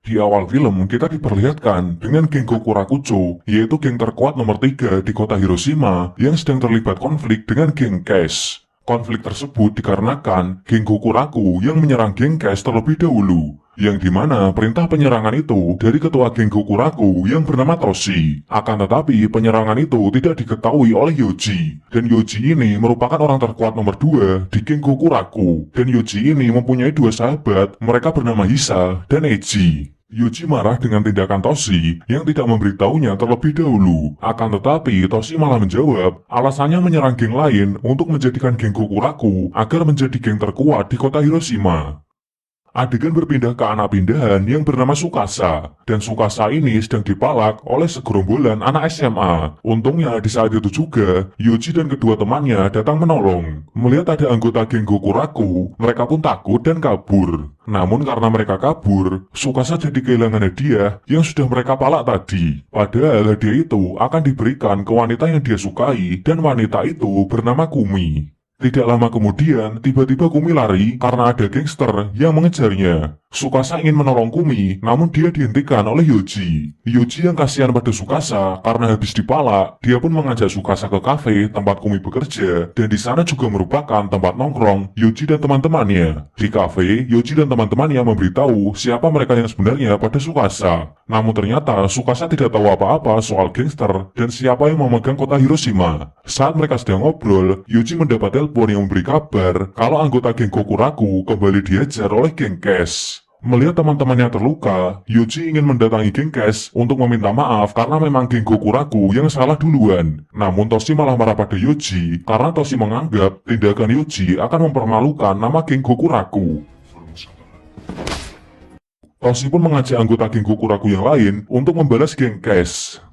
Di awal film, kita diperlihatkan dengan geng Gokurakucho, yaitu geng terkuat nomor 3 di kota Hiroshima yang sedang terlibat konflik dengan geng Cash. Konflik tersebut dikarenakan geng Gokuraku yang menyerang geng Cash terlebih dahulu, yang dimana perintah penyerangan itu dari ketua geng Gokuraku yang bernama Toshi. Akan tetapi penyerangan itu tidak diketahui oleh Yoji, dan Yoji ini merupakan orang terkuat nomor 2 di geng Gokuraku. Dan Yoji ini mempunyai dua sahabat, mereka bernama Hisa dan Eiji. Yoji marah dengan tindakan Toshi yang tidak memberitahunya terlebih dahulu. Akan tetapi Toshi malah menjawab alasannya menyerang geng lain untuk menjadikan geng Gokuraku agar menjadi geng terkuat di kota Hiroshima. Adegan berpindah ke anak pindahan yang bernama Tsukasa, dan Tsukasa ini sedang dipalak oleh segerombolan anak SMA. Untungnya di saat itu juga, Yoji dan kedua temannya datang menolong. Melihat ada anggota geng Gokuraku, mereka pun takut dan kabur. Namun karena mereka kabur, Tsukasa jadi kehilangan hadiah yang sudah mereka palak tadi. Padahal hadiah itu akan diberikan ke wanita yang dia sukai, dan wanita itu bernama Kumi. Tidak lama kemudian, tiba-tiba Kumi lari karena ada gangster yang mengejarnya. Tsukasa ingin menolong Kumi, namun dia dihentikan oleh Yoji. Yoji yang kasihan pada Tsukasa karena habis dipalak, dia pun mengajak Tsukasa ke kafe tempat Kumi bekerja, dan di sana juga merupakan tempat nongkrong Yoji dan teman-temannya. Di kafe, Yoji dan teman-temannya memberitahu siapa mereka yang sebenarnya pada Tsukasa. Namun ternyata Tsukasa tidak tahu apa-apa soal gangster dan siapa yang memegang kota Hiroshima. Saat mereka sedang ngobrol, Yoji mendapat telepon yang memberi kabar kalau anggota geng Gokuraku kembali diajar oleh geng Cash. Melihat teman-temannya terluka, Yoji ingin mendatangi geng Cash untuk meminta maaf karena memang geng Gokuraku yang salah duluan. Namun Toshi malah marah pada Yoji karena Toshi menganggap tindakan Yoji akan mempermalukan nama geng Gokuraku. Toshi pun mengajak anggota geng Gokuraku yang lain untuk membalas geng Cash.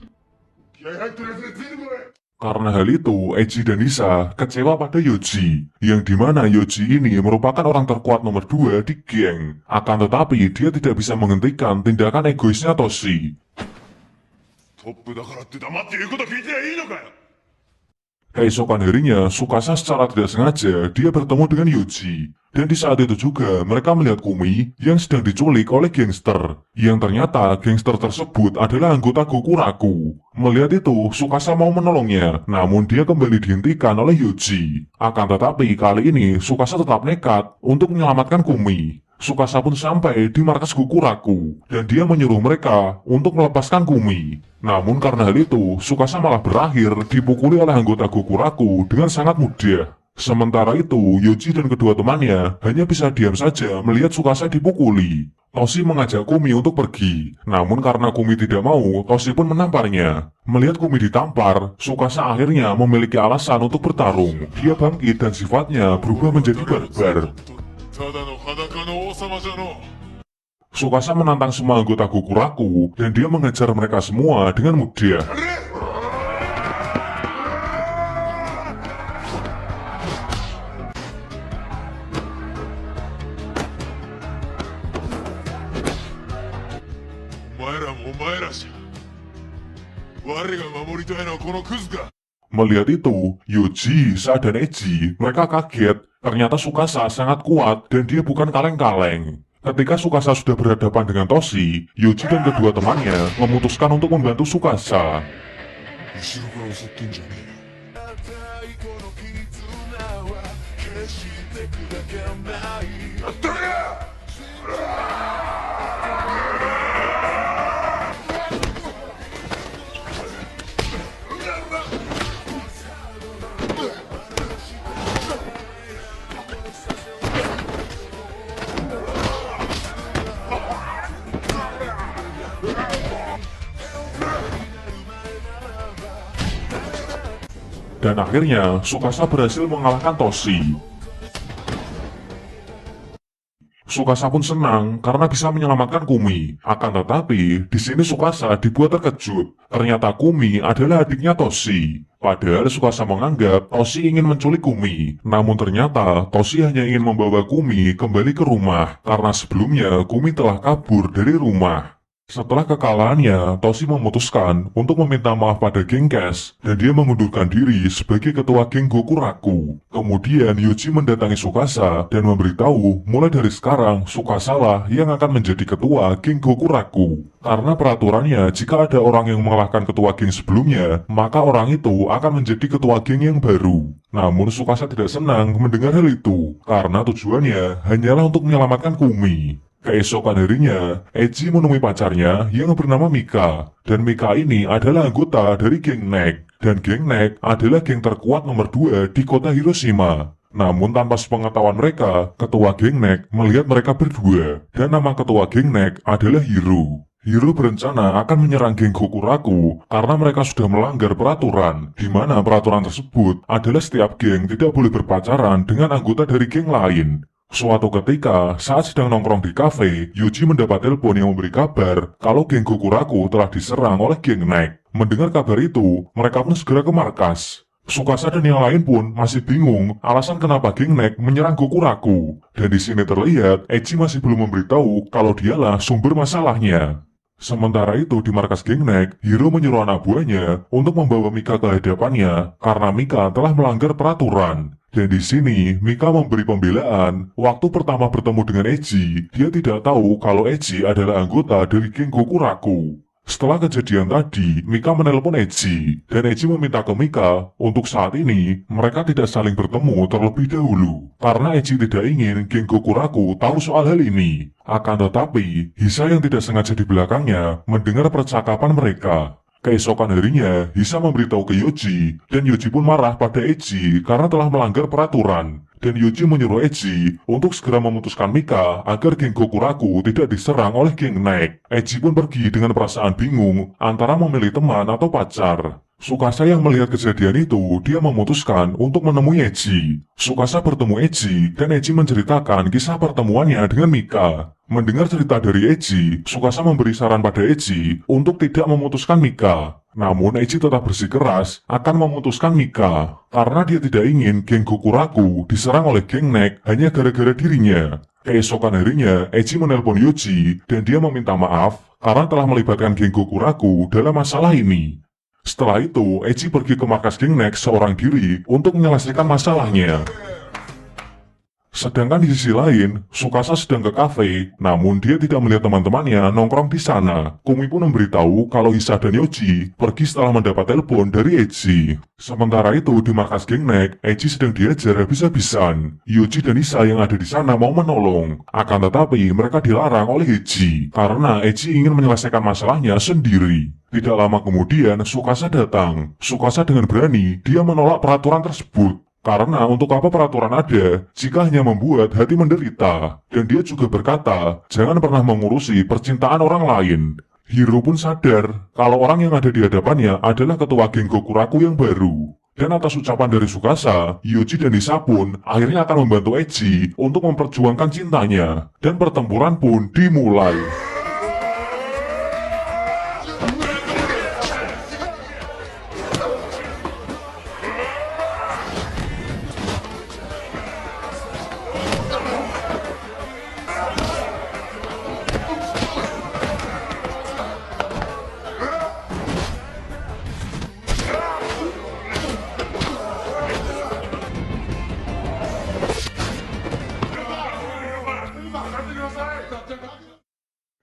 Karena hal itu, Eiji dan Hisa kecewa pada Yoji, yang dimana Yoji ini merupakan orang terkuat nomor 2 di geng. Akan tetapi, dia tidak bisa menghentikan tindakan egoisnya Toshi. Keesokan harinya, Tsukasa secara tidak sengaja dia bertemu dengan Yoji. Dan di saat itu juga mereka melihat Kumi yang sedang diculik oleh gangster. Yang ternyata gangster tersebut adalah anggota Gokuraku. Melihat itu, Tsukasa mau menolongnya, namun dia kembali dihentikan oleh Yoji. Akan tetapi kali ini Tsukasa tetap nekat untuk menyelamatkan Kumi. Tsukasa pun sampai di markas Gokuraku, dan dia menyuruh mereka untuk melepaskan Kumi. Namun karena hal itu, Tsukasa malah berakhir dipukuli oleh anggota Gokuraku dengan sangat mudah. Sementara itu, Yoji dan kedua temannya hanya bisa diam saja melihat Tsukasa dipukuli. Toshi mengajak Kumi untuk pergi, namun karena Kumi tidak mau, Toshi pun menamparnya. Melihat Kumi ditampar, Tsukasa akhirnya memiliki alasan untuk bertarung. Dia bangkit dan sifatnya berubah menjadi barbar. Tsukasa menantang semua anggota Gokuraku, dan dia mengejar mereka semua dengan mudah. Melihat itu, Yoji, Hisa, dan Eiji, mereka kaget. Ternyata Tsukasa sangat kuat dan dia bukan kaleng-kaleng. Ketika Tsukasa sudah berhadapan dengan Toshi, Yoji dan kedua temannya memutuskan untuk membantu Tsukasa. Dan akhirnya, Tsukasa berhasil mengalahkan Toshi. Tsukasa pun senang karena bisa menyelamatkan Kumi. Akan tetapi, di sini Tsukasa dibuat terkejut. Ternyata Kumi adalah adiknya Toshi. Padahal Tsukasa menganggap Toshi ingin menculik Kumi. Namun ternyata Toshi hanya ingin membawa Kumi kembali ke rumah. Karena sebelumnya Kumi telah kabur dari rumah. Setelah kekalahannya, Toshi memutuskan untuk meminta maaf pada geng Cash, dan dia mengundurkan diri sebagai ketua geng Gokuraku. Kemudian Yuji mendatangi Tsukasa dan memberitahu mulai dari sekarang Tsukasa lah yang akan menjadi ketua geng Gokuraku. Karena peraturannya jika ada orang yang mengalahkan ketua geng sebelumnya, maka orang itu akan menjadi ketua geng yang baru. Namun Tsukasa tidak senang mendengar hal itu, karena tujuannya hanyalah untuk menyelamatkan Kumi. Keesokan harinya, Eiji menemui pacarnya yang bernama Mika. Dan Mika ini adalah anggota dari geng Nek. Dan geng Nek adalah geng terkuat nomor 2 di kota Hiroshima. Namun tanpa sepengetahuan mereka, ketua geng Nek melihat mereka berdua. Dan nama ketua geng Nek adalah Hiro. Hiro berencana akan menyerang geng Gokuraku karena mereka sudah melanggar peraturan, di mana peraturan tersebut adalah setiap geng tidak boleh berpacaran dengan anggota dari geng lain. Suatu ketika, saat sedang nongkrong di kafe, Yuji mendapat telepon yang memberi kabar kalau geng Gokuraku telah diserang oleh geng Nek. Mendengar kabar itu, mereka pun segera ke markas. Tsukasa dan yang lain pun masih bingung alasan kenapa geng Nek menyerang Gokuraku. Dan di sini terlihat, Eiji masih belum memberitahu kalau dialah sumber masalahnya. Sementara itu di markas geng Nek, Hiro menyuruh anak buahnya untuk membawa Mika ke hadapannya karena Mika telah melanggar peraturan. Dan di sini, Mika memberi pembelaan. Waktu pertama bertemu dengan Eiji, dia tidak tahu kalau Eiji adalah anggota dari geng Gokuraku. Setelah kejadian tadi, Mika menelpon Eiji, dan Eiji meminta ke Mika untuk saat ini mereka tidak saling bertemu terlebih dahulu. Karena Eiji tidak ingin geng Gokuraku tahu soal hal ini. Akan tetapi, Hisa yang tidak sengaja di belakangnya mendengar percakapan mereka. Keesokan harinya, Hisa memberitahu ke Yuji, dan Yuji pun marah pada Eiji karena telah melanggar peraturan. Dan Yuji menyuruh Eiji untuk segera memutuskan Mika agar geng Gokuraku tidak diserang oleh geng Nek. Eiji pun pergi dengan perasaan bingung antara memilih teman atau pacar. Tsukasa yang melihat kejadian itu, dia memutuskan untuk menemui Eiji. Tsukasa bertemu Eiji, dan Eiji menceritakan kisah pertemuannya dengan Mika. Mendengar cerita dari Eiji, Tsukasa memberi saran pada Eiji untuk tidak memutuskan Mika. Namun Eiji tetap bersikeras akan memutuskan Mika, karena dia tidak ingin geng Gokuraku diserang oleh geng Nek hanya gara-gara dirinya. Keesokan harinya, Eiji menelpon Yuji, dan dia meminta maaf karena telah melibatkan geng Gokuraku dalam masalah ini. Setelah itu, Eiji pergi ke markas geng Nek seorang diri untuk menyelesaikan masalahnya. Sedangkan di sisi lain, Tsukasa sedang ke kafe, namun dia tidak melihat teman-temannya nongkrong di sana. Kumi pun memberitahu kalau Hisa dan Yuji pergi setelah mendapat telepon dari Eiji. Sementara itu di markas geng Nek, Eiji sedang diajar habis-habisan. Yuji dan Hisa yang ada di sana mau menolong, akan tetapi mereka dilarang oleh Eiji karena Eiji ingin menyelesaikan masalahnya sendiri. Tidak lama kemudian, Tsukasa datang. Tsukasa dengan berani, dia menolak peraturan tersebut. Karena untuk apa peraturan ada jika hanya membuat hati menderita. Dan dia juga berkata, jangan pernah mengurusi percintaan orang lain. Hiro pun sadar kalau orang yang ada di hadapannya adalah ketua geng Gokuraku yang baru. Dan atas ucapan dari Tsukasa, Yuji dan Hisa pun akhirnya akan membantu Eiji untuk memperjuangkan cintanya. Dan pertempuran pun dimulai.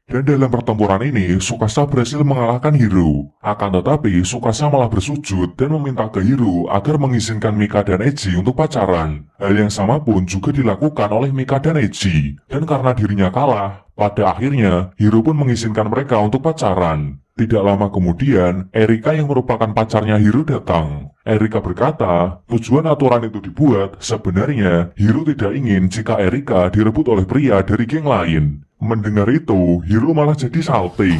Dan dalam pertempuran ini, Tsukasa berhasil mengalahkan Hiro. Akan tetapi, Tsukasa malah bersujud dan meminta ke Hiro agar mengizinkan Mika dan Eiji untuk pacaran. Hal yang sama pun juga dilakukan oleh Mika dan Eiji. Dan karena dirinya kalah, pada akhirnya Hiro pun mengizinkan mereka untuk pacaran. Tidak lama kemudian, Erika yang merupakan pacarnya Hiro datang. Erika berkata, tujuan aturan itu dibuat, sebenarnya Hiro tidak ingin jika Erika direbut oleh pria dari geng lain. Mendengar itu, Hiro malah jadi salting.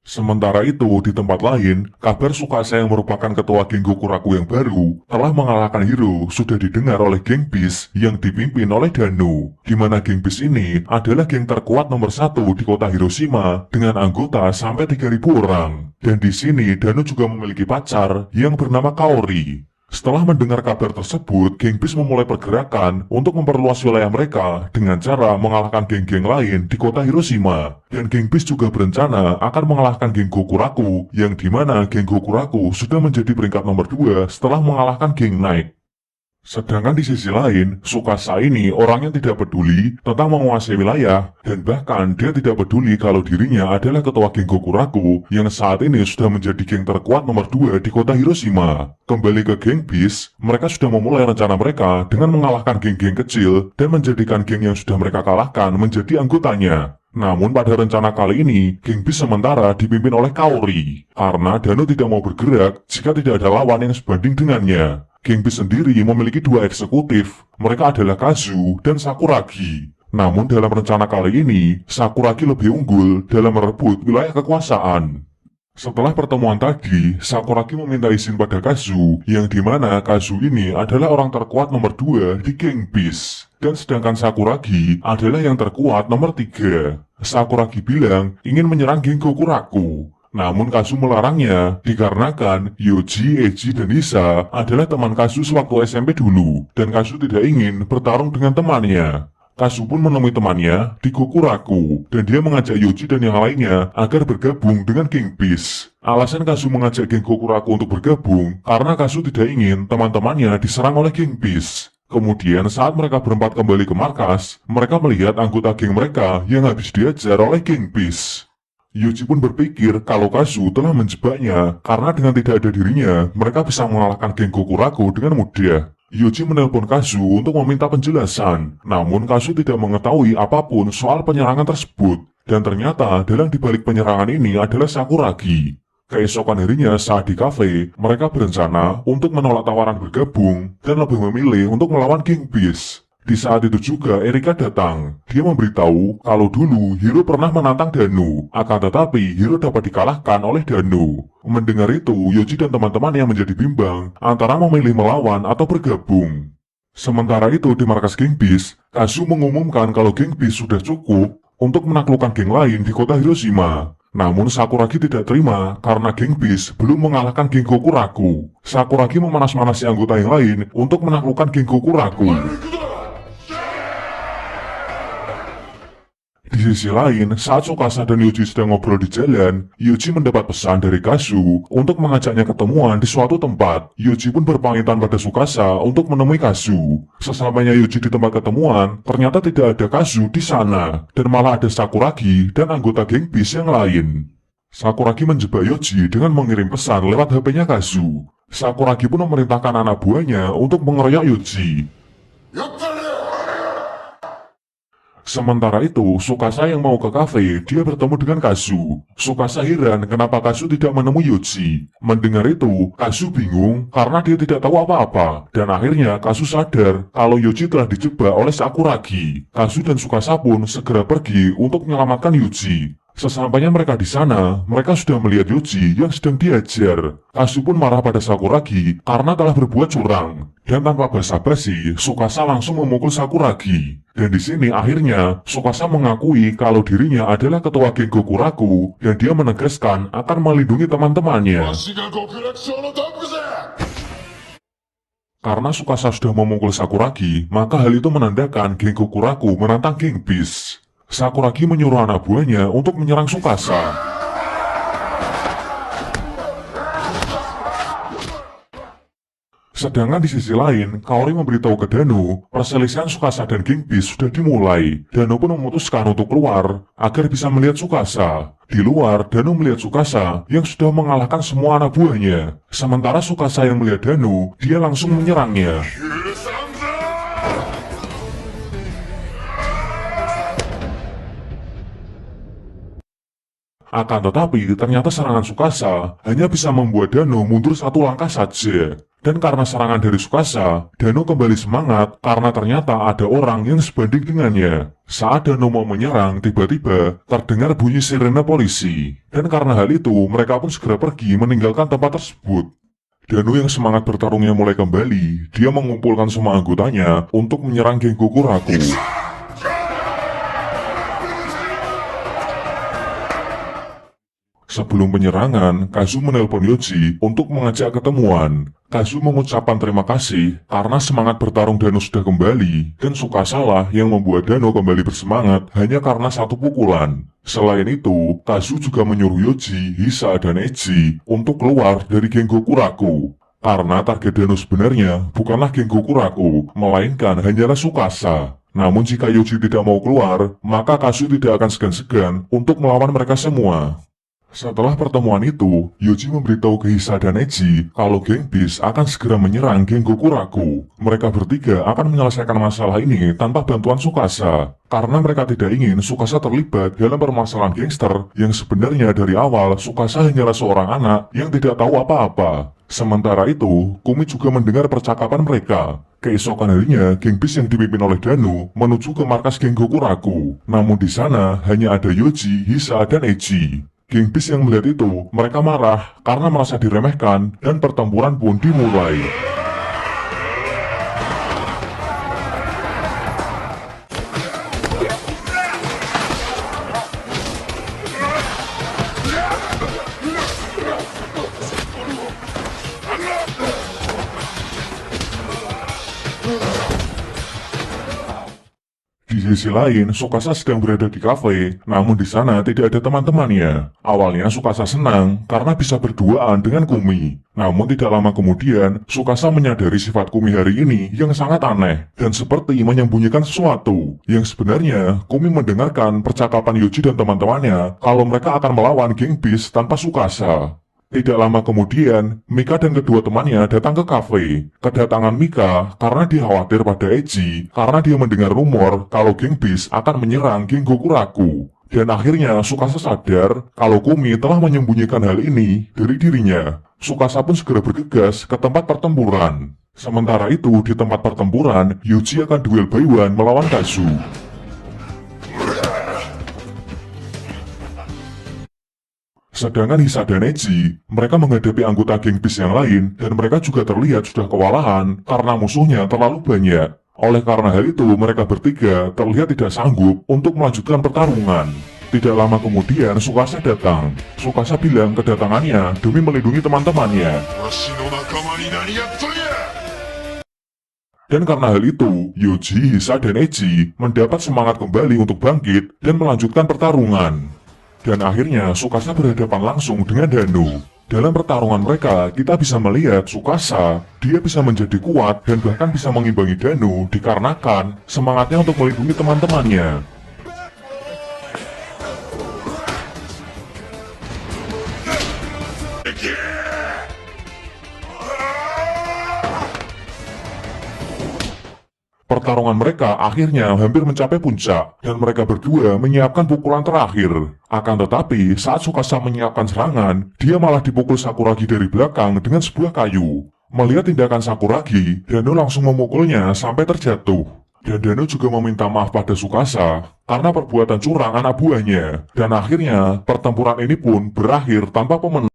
Sementara itu, di tempat lain, kabar Tsukasa yang merupakan ketua geng Gokuraku yang baru telah mengalahkan Hiro sudah didengar oleh geng Beast yang dipimpin oleh Dano. Di mana geng Beast ini adalah geng terkuat nomor 1 di kota Hiroshima dengan anggota sampai 3.000 orang. Dan di sini Dano juga memiliki pacar yang bernama Kaori. Setelah mendengar kabar tersebut, geng Beast memulai pergerakan untuk memperluas wilayah mereka dengan cara mengalahkan geng-geng lain di kota Hiroshima. Dan geng Beast juga berencana akan mengalahkan geng Gokuraku, yang dimana geng Gokuraku sudah menjadi peringkat nomor 2 setelah mengalahkan geng Knight. Sedangkan di sisi lain, Tsukasa ini orang yang tidak peduli tentang menguasai wilayah, dan bahkan dia tidak peduli kalau dirinya adalah ketua geng Gokuraku yang saat ini sudah menjadi geng terkuat nomor 2 di kota Hiroshima. Kembali ke geng Beast, mereka sudah memulai rencana mereka dengan mengalahkan geng-geng kecil dan menjadikan geng yang sudah mereka kalahkan menjadi anggotanya. Namun pada rencana kali ini, geng Beast sementara dipimpin oleh Kaori, karena Dano tidak mau bergerak jika tidak ada lawan yang sebanding dengannya. Geng Beast sendiri memiliki 2 eksekutif, mereka adalah Kazu dan Sakuragi. Namun dalam rencana kali ini, Sakuragi lebih unggul dalam merebut wilayah kekuasaan. Setelah pertemuan tadi, Sakuragi meminta izin pada Kazu, yang dimana Kazu ini adalah orang terkuat nomor 2 di geng Beast. Dan sedangkan Sakuragi adalah yang terkuat nomor 3. Sakuragi bilang ingin menyerang geng Gokuraku. Namun Kazu melarangnya dikarenakan Yoji, Eiji, dan Hisa adalah teman Kazu sewaktu SMP dulu, dan Kazu tidak ingin bertarung dengan temannya. Kazu pun menemui temannya di Gokuraku, dan dia mengajak Yoji dan yang lainnya agar bergabung dengan geng Beast. Alasan Kazu mengajak geng Gokuraku untuk bergabung karena Kazu tidak ingin teman-temannya diserang oleh geng Beast. Kemudian saat mereka berempat kembali ke markas, mereka melihat anggota geng mereka yang habis diajar oleh geng Beast. Yoji pun berpikir kalau Kazu telah menjebaknya, karena dengan tidak ada dirinya, mereka bisa mengalahkan geng Gokuraku dengan mudah. Yoji menelpon Kazu untuk meminta penjelasan, namun Kazu tidak mengetahui apapun soal penyerangan tersebut, dan ternyata dalang dibalik penyerangan ini adalah Sakuragi. Keesokan harinya saat di kafe, mereka berencana untuk menolak tawaran bergabung, dan lebih memilih untuk melawan geng Beast. Di saat itu juga Erika datang. Dia memberitahu kalau dulu Hiro pernah menantang Dano, akan tetapi Hiro dapat dikalahkan oleh Dano. Mendengar itu, Yoji dan teman-temannya menjadi bimbang antara memilih melawan atau bergabung. Sementara itu di markas geng Beast, Kazu mengumumkan kalau geng Beast sudah cukup untuk menaklukkan geng lain di kota Hiroshima. Namun Sakuragi tidak terima karena geng Beast belum mengalahkan geng Gokuraku. Sakuragi memanas-manasi anggota yang lain untuk menaklukkan geng Gokuraku. Di sisi lain, saat Tsukasa dan Yoji sedang ngobrol di jalan, Yoji mendapat pesan dari Kazu untuk mengajaknya ketemuan di suatu tempat. Yoji pun berpamitan pada Tsukasa untuk menemui Kazu. Sesampainya Yoji di tempat ketemuan, ternyata tidak ada Kazu di sana, dan malah ada Sakuragi dan anggota geng Beast yang lain. Sakuragi menjebak Yoji dengan mengirim pesan lewat HP-nya Kazu. Sakuragi pun memerintahkan anak buahnya untuk mengeroyok Yoji. Sementara itu, Tsukasa yang mau ke kafe, dia bertemu dengan Kazu. Tsukasa heran kenapa Kazu tidak menemui Yoji. Mendengar itu, Kazu bingung karena dia tidak tahu apa-apa. Dan akhirnya Kazu sadar kalau Yoji telah dijebak oleh Sakuragi. Kazu dan Tsukasa pun segera pergi untuk menyelamatkan Yoji. Sesampainya mereka di sana, mereka sudah melihat Yoji yang sedang diajar. Kazu pun marah pada Sakuragi karena telah berbuat curang. Dan tanpa basa-basi, Tsukasa langsung memukul Sakuragi. Dan di sini akhirnya Tsukasa mengakui kalau dirinya adalah ketua geng Gokuraku, dan dia menegaskan akan melindungi teman-temannya. Karena Tsukasa sudah memukul Sakuragi, maka hal itu menandakan geng Gokuraku menantang geng Beast. Sakuragi menyuruh anak buahnya untuk menyerang Tsukasa. Sedangkan di sisi lain, Kaori memberitahu ke Dano, perselisihan Tsukasa dan geng Beast sudah dimulai. Dano pun memutuskan untuk keluar, agar bisa melihat Tsukasa. Di luar, Dano melihat Tsukasa yang sudah mengalahkan semua anak buahnya. Sementara Tsukasa yang melihat Dano, dia langsung menyerangnya. Akan tetapi, ternyata serangan Tsukasa hanya bisa membuat Dano mundur satu langkah saja. Dan karena serangan dari Tsukasa, Dano kembali semangat karena ternyata ada orang yang sebanding dengannya. Saat Dano mau menyerang, tiba-tiba terdengar bunyi sirene polisi. Dan karena hal itu, mereka pun segera pergi meninggalkan tempat tersebut. Dano yang semangat bertarungnya mulai kembali, dia mengumpulkan semua anggotanya untuk menyerang geng Gokuraku. Sebelum penyerangan, Kazu menelpon Yoji untuk mengajak ketemuan. Kazu mengucapkan terima kasih karena semangat bertarung Dano sudah kembali, dan Tsukasa yang membuat Dano kembali bersemangat hanya karena satu pukulan. Selain itu, Kazu juga menyuruh Yoji, Hisa, dan Eiji untuk keluar dari geng Gokuraku. Karena target Dano sebenarnya bukanlah geng Gokuraku, melainkan hanyalah Tsukasa. Namun jika Yoji tidak mau keluar, maka Kazu tidak akan segan-segan untuk melawan mereka semua. Setelah pertemuan itu, Yoji memberitahu ke Hisa dan Eiji kalau geng Beast akan segera menyerang geng Gokuraku. Mereka bertiga akan menyelesaikan masalah ini tanpa bantuan Tsukasa, karena mereka tidak ingin Tsukasa terlibat dalam permasalahan gangster yang sebenarnya dari awal Tsukasa hanyalah seorang anak yang tidak tahu apa-apa. Sementara itu, Kumi juga mendengar percakapan mereka. Keesokan harinya, geng Beast yang dipimpin oleh Dano menuju ke markas geng Gokuraku. Namun di sana hanya ada Yoji, Hisa, dan Eiji. Geng Beast yang melihat itu, mereka marah karena merasa diremehkan dan pertempuran pun dimulai. Di sisi lain, Tsukasa sedang berada di kafe, namun di sana tidak ada teman-temannya. Awalnya Tsukasa senang karena bisa berduaan dengan Kumi. Namun tidak lama kemudian, Tsukasa menyadari sifat Kumi hari ini yang sangat aneh dan seperti menyembunyikan sesuatu. Yang sebenarnya, Kumi mendengarkan percakapan Yoji dan teman-temannya kalau mereka akan melawan geng Beast tanpa Tsukasa. Tidak lama kemudian, Mika dan kedua temannya datang ke kafe. Kedatangan Mika karena dia khawatir pada Eiji karena dia mendengar rumor kalau geng Beast akan menyerang geng Gokuraku. Dan akhirnya Tsukasa sadar kalau Kumi telah menyembunyikan hal ini dari dirinya. Tsukasa pun segera bergegas ke tempat pertempuran. Sementara itu, di tempat pertempuran, Yoji akan duel by one melawan Kazu. Sedangkan Hisa dan Eiji, mereka menghadapi anggota geng Beast yang lain dan mereka juga terlihat sudah kewalahan karena musuhnya terlalu banyak. Oleh karena hal itu, mereka bertiga terlihat tidak sanggup untuk melanjutkan pertarungan. Tidak lama kemudian, Tsukasa datang. Tsukasa bilang kedatangannya demi melindungi teman-temannya. Dan karena hal itu, Yoji, Hisa, dan Eiji mendapat semangat kembali untuk bangkit dan melanjutkan pertarungan. Dan akhirnya Tsukasa berhadapan langsung dengan Dano. Dalam pertarungan mereka, kita bisa melihat Tsukasa, dia bisa menjadi kuat dan bahkan bisa mengimbangi Dano dikarenakan semangatnya untuk melindungi teman-temannya. Pertarungan mereka akhirnya hampir mencapai puncak, dan mereka berdua menyiapkan pukulan terakhir. Akan tetapi, saat Tsukasa menyiapkan serangan, dia malah dipukul Sakuragi dari belakang dengan sebuah kayu. Melihat tindakan Sakuragi, Dano langsung memukulnya sampai terjatuh. Dan Dano juga meminta maaf pada Tsukasa karena perbuatan curang anak buahnya. Dan akhirnya, pertempuran ini pun berakhir tanpa pemenang.